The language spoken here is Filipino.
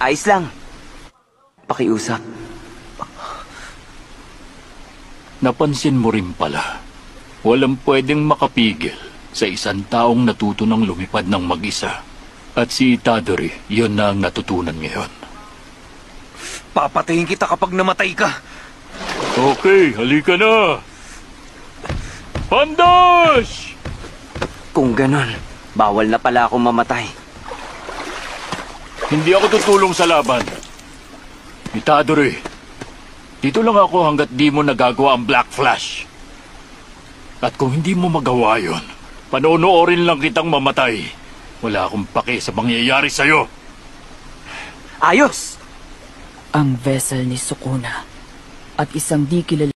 Ayos lang. Pakiusap. Napansin mo rin pala, walang pwedeng makapigil sa isang taong natuto ng lumipad ng mag-isa. At si Itadori, yun na ang natutunan ngayon. Papatayin kita kapag namatay ka. Okay, halika na! Pandas! Kung ganon, bawal na pala akong mamatay. Hindi ako tutulong sa laban. Itadori, dito lang ako hanggat di mo nagagawa ang Black Flash. At kung hindi mo magawa yon, panonoorin lang kitang mamatay. Wala akong pake sa mangyayari sa'yo. Ayos! Ang vessel ni Sukuna at isang di kilala